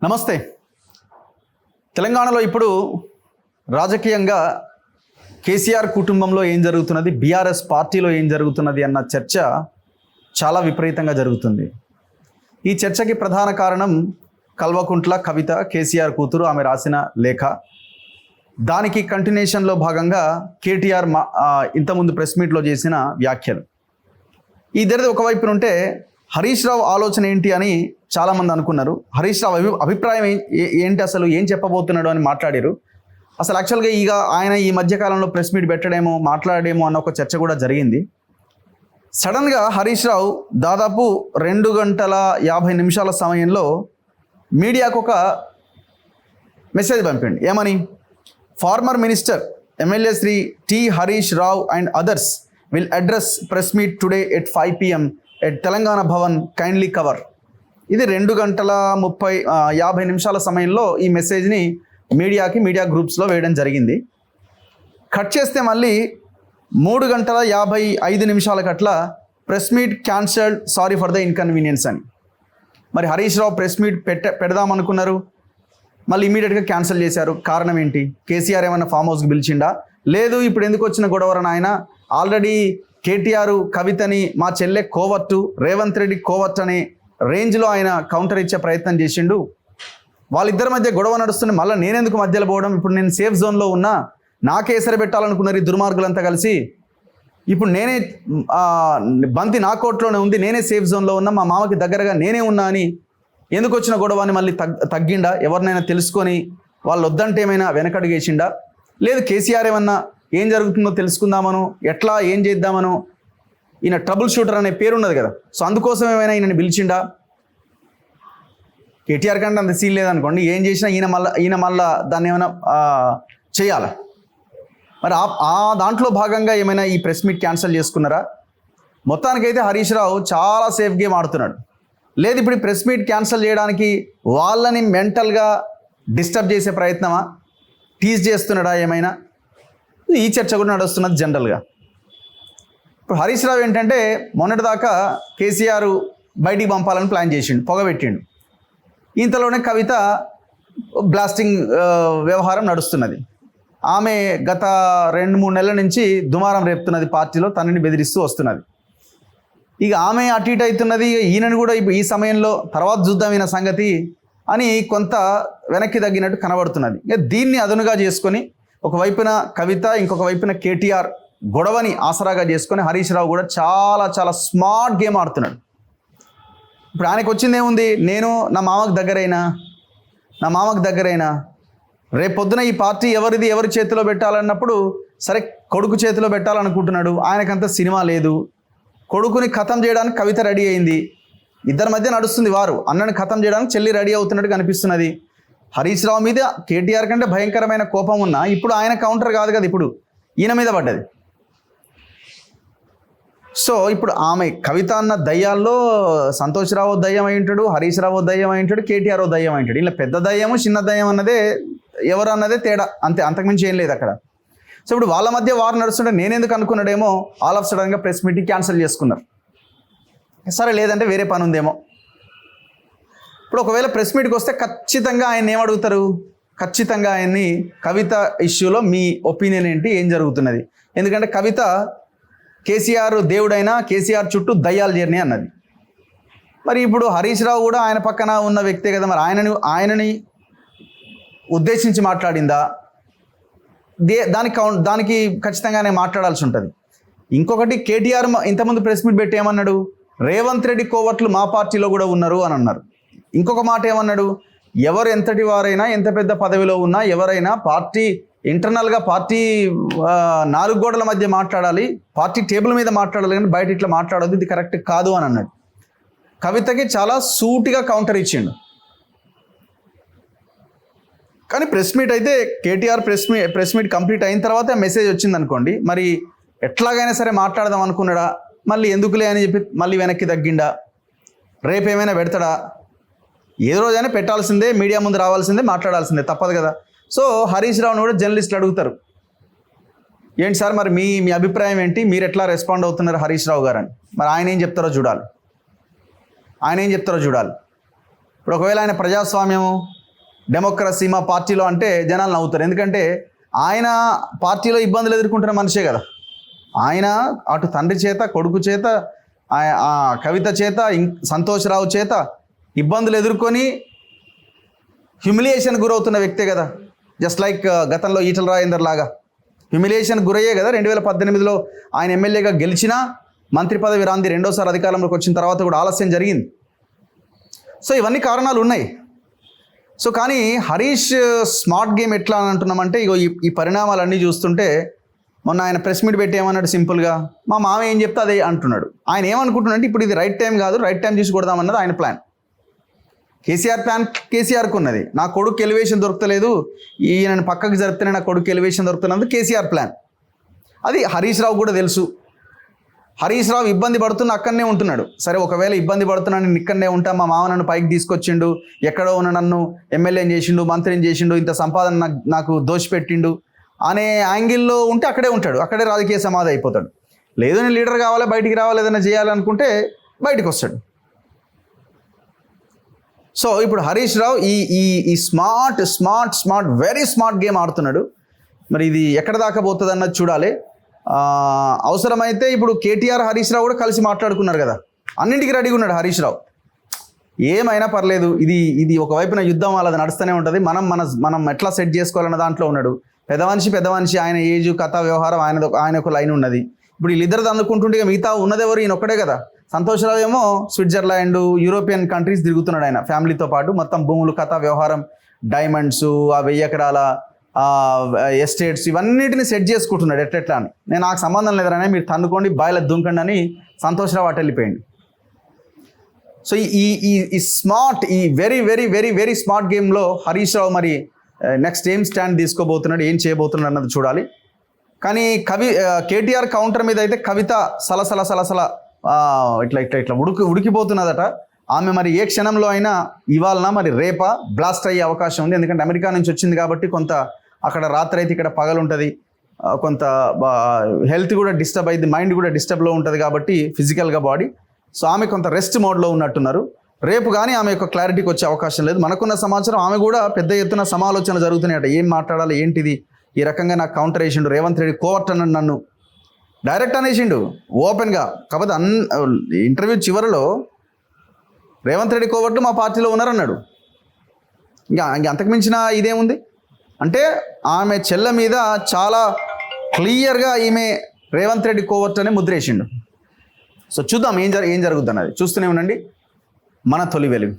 నమస్తే. తెలంగాణలో ఇప్పుడు రాజకీయంగా కేసీఆర్ కుటుంబంలో ఏం జరుగుతున్నది, బీఆర్ఎస్ పార్టీలో ఏం జరుగుతున్నది అన్న చర్చ చాలా విపరీతంగా జరుగుతుంది. ఈ చర్చకి ప్రధాన కారణం కల్వకుంట్ల కవిత, కేసీఆర్ కూతురు, ఆమె రాసిన లేఖ. దానికి కంటిన్యూషన్లో భాగంగా కేటీఆర్ ఇంతకుముందు ప్రెస్ మీట్లో చేసిన వ్యాఖ్యలు. ఇద్దరిది ఒకవైపు ఉంటే హరీష్ రావు ఆలోచన ఏంటి అని చాలామంది అనుకున్నారు. హరీష్ రావు అభిప్రాయం ఏంటి, అసలు ఏం చెప్పబోతున్నాడు అని మాట్లాడారు. అసలు యాక్చువల్గా ఆయన ఈ మధ్యకాలంలో ప్రెస్ మీట్ పెట్టడేమో, మాట్లాడేమో అన్న ఒక చర్చ కూడా జరిగింది. సడన్గా హరీష్ రావు దాదాపు 2 గంటల 50 నిమిషాల సమయంలో మీడియాకు ఒక మెసేజ్ పంపిండి. ఏమని? Former minister MLA Shri T Harish Rao and others will address press meet today at 5 PM at Telangana Bhavan, kindly cover. ఇది 2 గంటల 50 నిమిషాల సమయంలో ఈ మెసేజ్ని మీడియా గ్రూప్స్లో వేయడం జరిగింది. కట్ చేస్తే మళ్ళీ 3 గంటల 55 నిమిషాలకు అట్లా press meet cancelled, sorry for the inconvenience అని. మరి హరీష్ రావు ప్రెస్ మీట్ పెడదామనుకున్నారు, మళ్ళీ ఇమీడియట్గా క్యాన్సిల్ చేశారు. కారణం ఏంటి? కేసీఆర్ ఏమన్నా ఫామ్ హౌస్కి పిలిచిండా? లేదు, ఇప్పుడు ఎందుకు వచ్చిన గొడవరని ఆయన ఆల్రెడీ కేటీఆర్ కవితని మా చెల్లె కోవర్టు, రేవంత్ రెడ్డి కోవర్ట్ అనే రేంజ్లో ఆయన కౌంటర్ ఇచ్చే ప్రయత్నం చేసిండు. వాళ్ళిద్దరి మధ్య గొడవ నడుస్తుంది, మళ్ళీ నేనెందుకు మధ్యలో పోవడం? ఇప్పుడు నేను సేఫ్ జోన్లో ఉన్నా, నాకే ఎసరు పెట్టాలనుకున్నారు ఈ దుర్మార్గులంతా కలిసి. ఇప్పుడు నేనే బంతి నా కోర్టులోనే ఉంది, నేనే సేఫ్ జోన్లో ఉన్నా, మా మామకి దగ్గరగా నేనే ఉన్నా అని ఎందుకు వచ్చిన గొడవ అని మళ్ళీ తగ్గిండా? ఎవరినైనా తెలుసుకొని వాళ్ళు వద్దంటే ఏమైనా వెనకడుగేసిండా? లేదు, కేసీఆర్ ఏమన్నా ఏం జరుగుతుందో తెలుసుకుందామను, ఎట్లా ఏం చేద్దామను, ఈయన ట్రబుల్ షూటర్ అనే పేరు ఉన్నది కదా, సో అందుకోసం ఏమైనా ఈయనని పిలిచిండా? కేటీఆర్ కంటే అంత సీన్ లేదనుకోండి, ఏం చేసినా ఈయన మళ్ళా దాన్ని ఏమైనా చేయాలా? మరి ఆ దాంట్లో భాగంగా ఏమైనా ఈ ప్రెస్ మీట్ క్యాన్సిల్ చేసుకున్నారా? మొత్తానికైతే హరీష్ రావు చాలా సేఫ్ గేమ్ ఆడుతున్నాడు. లేదు, ఇప్పుడు ఈ ప్రెస్ మీట్ క్యాన్సిల్ చేయడానికి వాళ్ళని మెంటల్గా డిస్టర్బ్ చేసే ప్రయత్నమా, టీజ్ చేస్తున్నాడా ఏమైనా? ఈ చర్చ కూడా నడుస్తున్నది జనరల్గా. ఇప్పుడు హరీష్ రావు ఏంటంటే మొన్నటిదాకా కేసీఆర్ బయటికి పంపాలని ప్లాన్ చేసిండు, పొగబెట్టిండు. ఇంతలోనే కవిత బ్లాస్టింగ్ వ్యవహారం నడుస్తున్నది. ఆమె గత 2-3 నెలల నుంచి దుమారం రేపుతున్నది పార్టీలో, తనని బెదిరిస్తూ వస్తున్నది. ఇక ఆమె అటు ఇటు అవుతున్నది. ఈయనను కూడా ఈ సమయంలో తర్వాత చూద్దాం ఈయన సంగతి అని కొంత వెనక్కి తగ్గినట్టు కనబడుతున్నది. ఇక దీన్ని అదునుగా చేసుకొని ఒకవైపున కవిత, ఇంకొక వైపున కేటీఆర్ గొడవని ఆసరాగా చేసుకొని హరీష్ రావు కూడా చాలా చాలా స్మార్ట్ గేమ్ ఆడుతున్నాడు. ఇప్పుడు ఆయనకు వచ్చింది ఏముంది? నేను నా మామకు దగ్గరైనా రేపొద్దున ఈ పార్టీ ఎవరి చేతిలో పెట్టాలన్నప్పుడు సరే కొడుకు చేతిలో పెట్టాలనుకుంటున్నాడు. ఆయనకంత సినిమా లేదు, కొడుకుని ఖతం చేయడానికి కవిత రెడీ అయింది. ఇద్దరి మధ్య నడుస్తుంది వారు. అన్నని ఖతం చేయడానికి చెల్లి రెడీ అవుతున్నట్టు కనిపిస్తున్నది. హరీష్ రావు మీద కేటీఆర్ కంటే భయంకరమైన కోపం ఉన్నా ఇప్పుడు ఆయన కౌంటర్ కాదు కదా, ఇప్పుడు ఈయన మీద పడ్డది. సో ఇప్పుడు ఆమె కవిత అన్న దయ్యాల్లో సంతోష్ రావు దయ్యం అయి ఉంటాడు, హరీష్ రావు దయ్యం అయి ఉంటాడు, కేటీఆర్ దయ్యం అయి ఉంటాడు. ఇలా పెద్ద దయ్యము చిన్న దయ్యం అన్నదే ఎవరు అన్నదే తేడా, అంతే, అంతకుమించి ఏం లేదు అక్కడ. సో ఇప్పుడు వాళ్ళ మధ్య వారు నడుస్తుంటే నేనెందుకు అనుకున్నాడేమో ఆల్ ఆఫ్ సడన్గా ప్రెస్ మీటింగ్ క్యాన్సిల్ చేసుకున్నారు. సరే, లేదంటే వేరే పని ఉందేమో. ఇప్పుడు ఒకవేళ ప్రెస్ మీట్కి వస్తే ఖచ్చితంగా ఆయన ఏమడుగుతారు? ఖచ్చితంగా ఆయన్ని కవిత ఇష్యూలో మీ ఒపీనియన్ ఏంటి, ఏం జరుగుతున్నది? ఎందుకంటే కవిత కేసీఆర్ దేవుడైనా కేసీఆర్ చుట్టూ దయ్యాలు చేరినాయి అన్నది. మరి ఇప్పుడు హరీష్ రావు కూడా ఆయన పక్కన ఉన్న వ్యక్తే కదా, మరి ఆయనని ఉద్దేశించి మాట్లాడిందా? దానికి ఖచ్చితంగానే మాట్లాడాల్సి ఉంటుంది. ఇంకొకటి, కేటీఆర్ ఇంతకుముందు ప్రెస్ మీట్ పెట్టి ఏమన్నాడు? రేవంత్ రెడ్డి కోవర్ట్లు మా పార్టీలో కూడా ఉన్నారు అని అన్నారు. ఇంకొక మాట ఏమన్నాడు? ఎవరు ఎంతటి వారైనా, ఎంత పెద్ద పదవిలో ఉన్నా ఎవరైనా పార్టీ ఇంటర్నల్గా పార్టీ 4 గోడల మధ్య మాట్లాడాలి, పార్టీ టేబుల్ మీద మాట్లాడాలి, కానీ బయట ఇట్లా మాట్లాడొద్దు, ఇది కరెక్ట్ కాదు అని అన్నాడు. కవితకి చాలా సూటిగా కౌంటర్ ఇచ్చిండు. కానీ ప్రెస్ మీట్ అయితే కేటీఆర్ ప్రెస్ మీట్ కంప్లీట్ అయిన తర్వాత మెసేజ్ వచ్చింది అనుకోండి, మరి ఎట్లాగైనా సరే మాట్లాడదాం అనుకున్నాడా? మళ్ళీ ఎందుకులే అని చెప్పి మళ్ళీ వెనక్కి తగ్గిండా? రేపు ఏమైనా పెడతాడా? ఏ రోజైనా పెట్టాల్సిందే, మీడియా ముందు రావాల్సిందే, మాట్లాడాల్సిందే, తప్పదు కదా. సో హరీష్ రావుని కూడా జర్నలిస్టులు అడుగుతారు, ఏంటి సార్ మరి మీ అభిప్రాయం ఏంటి, మీరు ఎట్లా రెస్పాండ్ అవుతున్నారు హరీష్ రావు గారు అని. మరి ఆయన ఏం చెప్తారో చూడాలి. ఇప్పుడు ఒకవేళ ఆయన ప్రజాస్వామ్యము డెమోక్రసీ మా పార్టీలో అంటే జనాలు నవ్వుతారు. ఎందుకంటే ఆయన పార్టీలో ఇబ్బందులు ఎదుర్కొంటున్న మనిషే కదా. ఆయన అటు తండ్రి చేత, కొడుకు చేత, ఆ కవిత చేత, సంతోష్రావు చేత ఇబ్బందులు ఎదుర్కొని హ్యూమిలియేషన్ గురవుతున్న వ్యక్తే కదా. జస్ట్ లైక్ గతంలో ఈటల రాజేందర్ లాగా హ్యూమిలియేషన్ గురయ్యే కదా. 2018లో ఆయన ఎమ్మెల్యేగా గెలిచినా మంత్రి పదవి రాంది, రెండోసారి అధికారంలోకి వచ్చిన తర్వాత కూడా ఆలస్యం జరిగింది. సో ఇవన్నీ కారణాలు ఉన్నాయి. సో కానీ హరీష్ స్మార్ట్ గేమ్ ఎట్లా అని అంటున్నామంటే, ఇగో ఈ పరిణామాలన్నీ చూస్తుంటే మొన్న ఆయన ప్రెస్ మీట్ పెట్టి ఏమన్నాడు, సింపుల్గా మా మామ ఏం చెప్తే అదే అంటున్నాడు. ఆయన ఏమనుకుంటున్నాడంటే ఇప్పుడు ఇది రైట్ టైం కాదు, రైట్ టైం చూసి కొడదామన్నది ఆయన ప్లాన్. కేసీఆర్ ప్లాన్ కేసీఆర్కు ఉన్నది. నా కొడుకు ఎలివేషన్ దొరకలేదు, ఈయనను పక్కకు జరిపితేనే నా కొడుకు ఎలివేషన్ దొరుకుతున్నది కేసీఆర్ ప్లాన్. అది హరీష్ రావు కూడా తెలుసు. హరీష్ రావు ఇబ్బంది పడుతున్న అక్కడనే ఉంటున్నాడు. సరే ఒకవేళ ఇబ్బంది పడుతున్నాను నేను ఇక్కడనే ఉంటా, మా మామ నన్ను పైకి తీసుకొచ్చిండు, ఎక్కడో ఉన్న నన్ను ఎమ్మెల్యేని చేసిండు, మంత్రిని చేసిండు, ఇంత సంపాదన నాకు దోషిపెట్టిండు అనే యాంగిల్లో ఉంటే అక్కడే ఉంటాడు, అక్కడే రాజకీయ సమాధి అయిపోతాడు. లేదు నేను లీడర్ కావాలి, బయటికి రావాలి, ఏదైనా చేయాలనుకుంటే బయటికి వస్తాడు. సో ఇప్పుడు హరీష్ రావు ఈ స్మార్ట్ వెరీ స్మార్ట్ గేమ్ ఆడుతున్నాడు. మరి ఇది ఎక్కడ దాకా పోతుంది అన్నది చూడాలి. అవసరమైతే ఇప్పుడు కేటీఆర్ హరీష్ రావు కూడా కలిసి మాట్లాడుకున్నారు కదా, అన్నింటికి రెడీగా ఉన్నాడు హరీష్ రావు. ఏమైనా పర్లేదు, ఇది ఒకవైపున యుద్ధం వాళ్ళది నడుస్తూనే ఉంటుంది, మనం ఎట్లా సెట్ చేసుకోవాలన్న దాంట్లో ఉన్నాడు. పెద్ద మనిషి ఆయన ఏజ్, కథ, వ్యవహారం ఆయన ఒక లైన్ ఉన్నది. ఇప్పుడు వీళ్ళిద్దరు అందుకుంటుంటే మిగతా ఉన్నదెవరు, ఈయన ఒక్కడే కదా. సంతోష్రావు ఏమో స్విట్జర్లాండ్, యూరోపియన్ కంట్రీస్ తిరుగుతున్నాడు ఆయన ఫ్యామిలీతో పాటు. మొత్తం భూములు, కథ, వ్యవహారం, డైమండ్స్, ఆ 1000 ఎకరాల ఎస్టేట్స్ ఇవన్నిటిని సెట్ చేసుకుంటున్నాడు ఎట్లా అని. నాకు సంబంధం లేదనే, మీరు తన్నుకోండి, బాయిల దుంకండి అని సంతోష్రావు అటు వెళ్ళిపోయింది. సో ఈ స్మార్ట్, ఈ very very very very smart గేమ్లో హరీష్ రావు మరి నెక్స్ట్ ఏం స్టాండ్ తీసుకోబోతున్నాడు, ఏం చేయబోతున్నాడు అన్నది చూడాలి. కానీ కేటీఆర్ కౌంటర్ మీద అయితే కవిత సలసల ఇట్లా ఉడికిపోతున్నదట. ఆమె మరి ఏ క్షణంలో అయినా ఇవాళ మరి రేపా బ్లాస్ట్ అయ్యే అవకాశం ఉంది. ఎందుకంటే అమెరికా నుంచి వచ్చింది కాబట్టి కొంత అక్కడ రాత్రి అయితే ఇక్కడ పగలు ఉంటుంది, కొంత హెల్త్ కూడా డిస్టర్బ్ అయింది, మైండ్ కూడా డిస్టర్బ్లో ఉంటుంది కాబట్టి ఫిజికల్గా బాడీ. సో ఆమె కొంత రెస్ట్ మోడ్లో ఉన్నట్టున్నారు. రేపు కానీ ఆమె యొక్క క్లారిటీకి వచ్చే అవకాశం లేదు. మనకున్న సమాచారం ఆమె కూడా పెద్ద ఎత్తున సమాలోచనలు జరుగుతున్నాయట. ఏం మాట్లాడాలి, ఏంటిది, ఈ రకంగా నాకు కౌంటర్ వేసిండు రేవంత్ రెడ్డి, కోవర్ట్ అన్నాడు, నన్ను డైరెక్ట్ అనేసిండు ఓపెన్గా. కాకపోతే ఇంటర్వ్యూ చివరిలో రేవంత్ రెడ్డి కోవర్ట్ మా పార్టీలో ఉన్నారన్నాడు. ఇంకా అంతకుమించిన ఇదేముంది అంటే, ఆమె చెల్ల మీద చాలా క్లియర్గా ఈమె రేవంత్ రెడ్డి కోవర్ట్ అనే ముద్రేసిండు. సో చూద్దాం ఏం జరుగుతుంది అన్నది. చూస్తూనే ఉండండి మన తొలి వెలుగు.